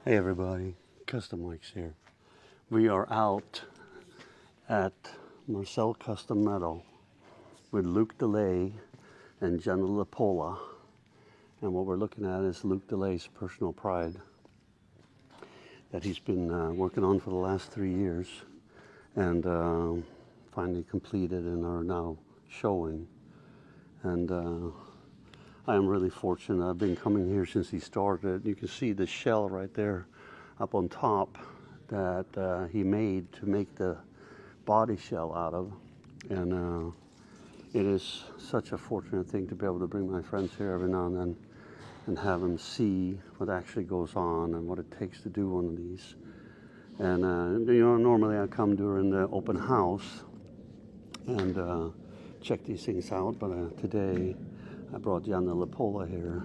Hey everybody, Custom Mike's here. We are out at Marcel Custom Metal with Luke DeLay and Jenna LaPola. And what we're looking at is Luke DeLay's personal pride that he's been working on for the last 3 years and finally completed and are now showing. And I am really fortunate. I've been coming here since he started. You can see the shell right there up on top that he made to make the body shell out of. And it is such a fortunate thing to be able to bring my friends here every now and then and have them see what actually goes on and what it takes to do one of these. And normally I come during the open house and check these things out, but today I brought Jenna LaPola here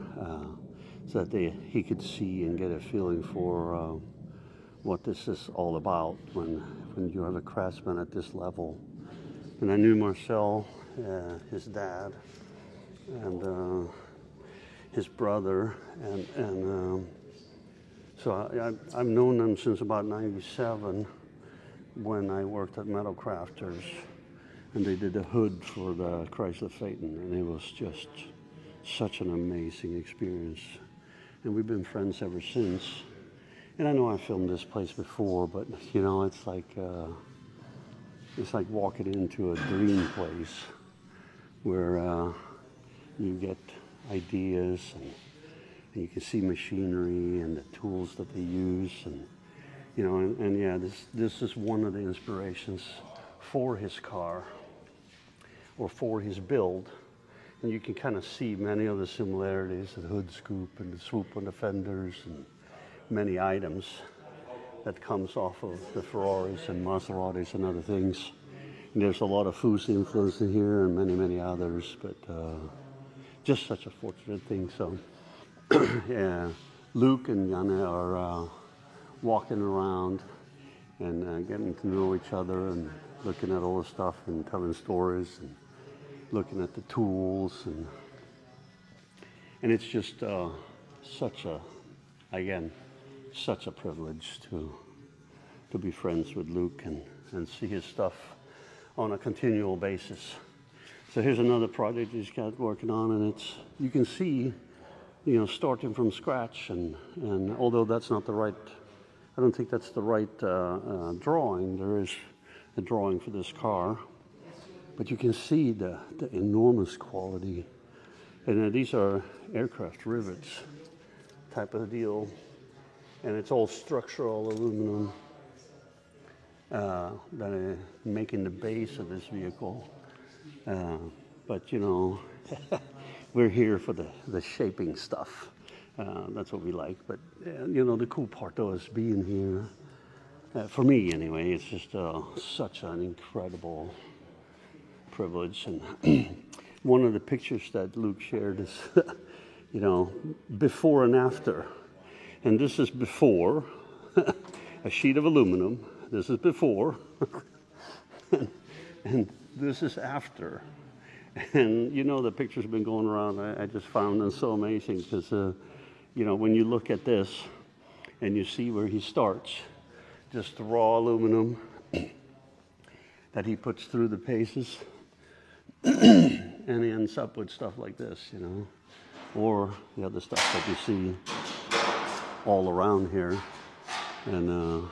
so that he could see and get a feeling for what this is all about when you have a craftsman at this level. And I knew Marcel, his dad, and his brother, and so I've known them since about '97 when I worked at Metal Crafters. And they did the hood for the Chrysler Phaeton, and it was just such an amazing experience. And we've been friends ever since. And I know I filmed this place before, but it's like walking into a dream place where you get ideas and you can see machinery and the tools that they use, and yeah, this is one of the inspirations for his car or for his build. And you can kind of see many of the similarities, the hood scoop and the swoop on the fenders and many items that comes off of the Ferraris and Maseratis and other things. And there's a lot of Fusi influence in here and many, many others, but just such a fortunate thing. So yeah, Luke and Jana are walking around and getting to know each other and looking at all the stuff and telling stories and looking at the tools, and it's just such a privilege to be friends with Luke and see his stuff on a continual basis. So here's another project he's got working on, and you can see, starting from scratch, and although that's not the right, I don't think that's the right drawing. There is a drawing for this car, but you can see the enormous quality. And these are aircraft rivets type of deal, and it's all structural aluminum that are making the base of this vehicle. But we're here for the shaping stuff. That's what we like. But the cool part though is being here. For me anyway, it's just such an incredible privilege. And one of the pictures that Luke shared is, before and after. And this is before, a sheet of aluminum. This is before, and this is after. And the pictures have been going around. I just found them so amazing because, when you look at this and you see where he starts, just the raw aluminum that he puts through the paces, and he ends up with stuff like this, or the other stuff that you see all around here. And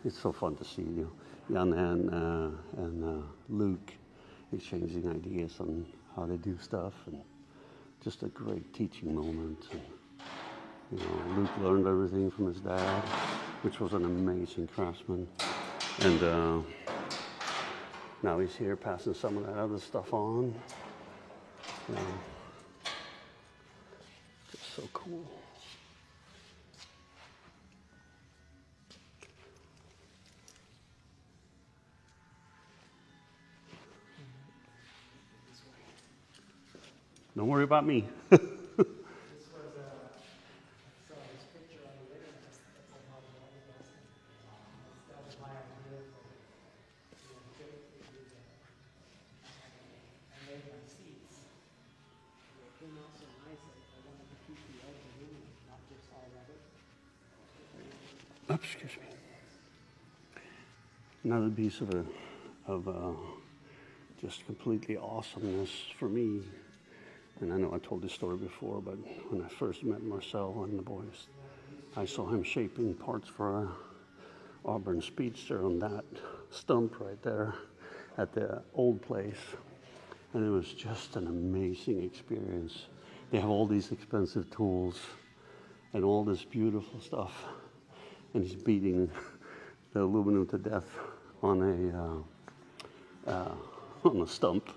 it's so fun to see Jan and Luke exchanging ideas on how they do stuff, and just a great teaching moment. And, Luke learned everything from his dad, which was an amazing craftsman, and now he's here passing some of that other stuff on. Just so cool. Don't worry about me. Also nice, I wanted to keep the edge aluminum, not just all rubber. excuse me. Another piece of just completely awesomeness for me. And I know I told this story before, but when I first met Marcel and the boys, I saw him shaping parts for a Auburn Speedster on that stump right there at the old place. And it was just an amazing experience. They have all these expensive tools and all this beautiful stuff. And he's beating the aluminum to death on a stump.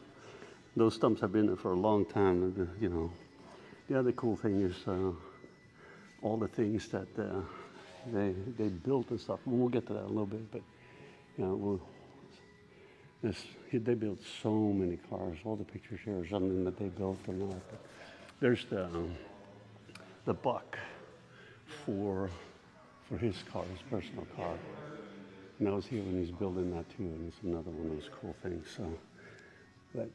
Those stumps have been there for a long time, you know. The other cool thing is all the things that they built and stuff. We'll get to that in a little bit, but you know, they built so many cars. All the pictures here are something that they built or not. But there's the buck for his car, his personal car. And I was here when he's building that too, and it's another one of those cool things. So, but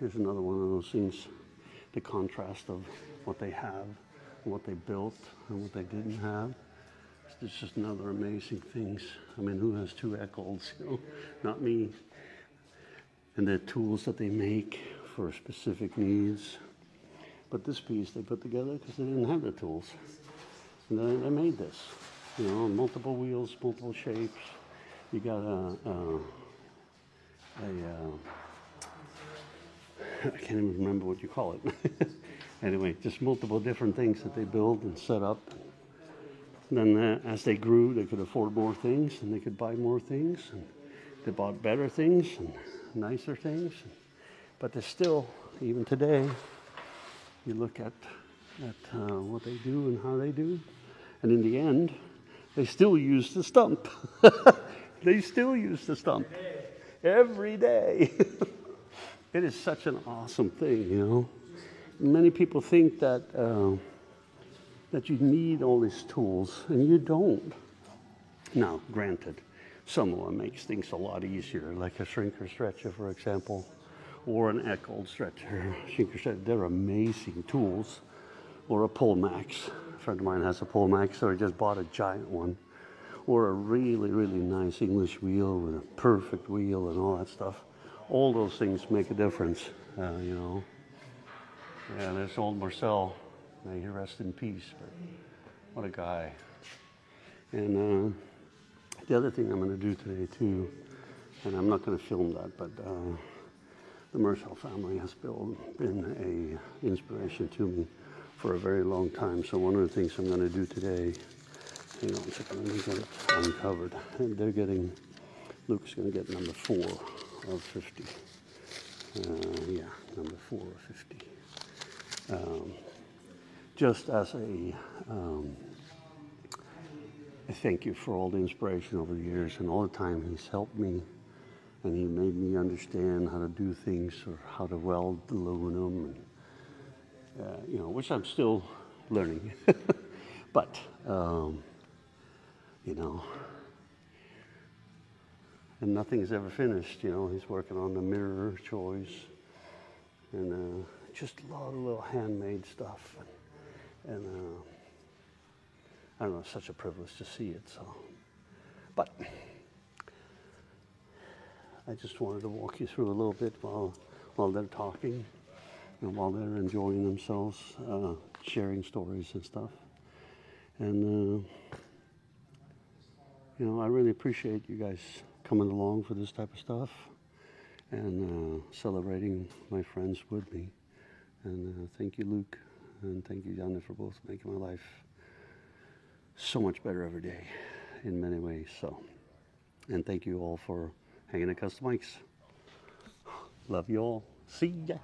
here's another one of those things, the contrast of what they have, and what they built, and what they didn't have. It's just another amazing things. I mean, who has two Eccles? You know, not me. And the tools that they make for specific needs. But this piece they put together because they didn't have the tools. And they made this. You know, multiple wheels, multiple shapes. You got I can't even remember what you call it. Anyway, just multiple different things that they build and set up. And then as they grew, they could afford more things, and they could buy more things, and they bought better things and nicer things. But there's still, even today, you look at what they do and how they do, and in the end, they still use the stump. They still use the stump every day. It is such an awesome thing, you know. Many people think that that you need all these tools, and you don't. Now, granted, some of them makes things a lot easier, like a shrinker stretcher, for example, or an Eccles stretcher. Shrinker stretcher, they're amazing tools. Or a Pullmax. A friend of mine has a Pullmax, so I just bought a giant one. Or a really, really nice English wheel with a perfect wheel and all that stuff. All those things make a difference, you know. Yeah, there's old Marcel. May he rest in peace. But what a guy. And the other thing I'm going to do today too, and I'm not going to film that, but the Marcel family has been a inspiration to me for a very long time. So one of the things I'm going to do today, hang on a second, let me get it uncovered. And Luke's going to get number 4 of 50. Yeah, number 4 of 50. Just as a thank you for all the inspiration over the years and all the time he's helped me, and he made me understand how to do things or how to weld aluminum, and, you know, which I'm still learning. But, you know, and nothing is ever finished. You know, he's working on the mirror choice and just a lot of little handmade stuff. And I don't know, it's such a privilege to see it. So, but I just wanted to walk you through a little bit while they're talking and while they're enjoying themselves, sharing stories and stuff. And you know, I really appreciate you guys coming along for this type of stuff and celebrating my friends with me. And thank you, Luke, and thank you, Janne, for both making my life so much better every day in many ways. So, and thank you all for hanging at Custom Mikes. Love you all. See ya.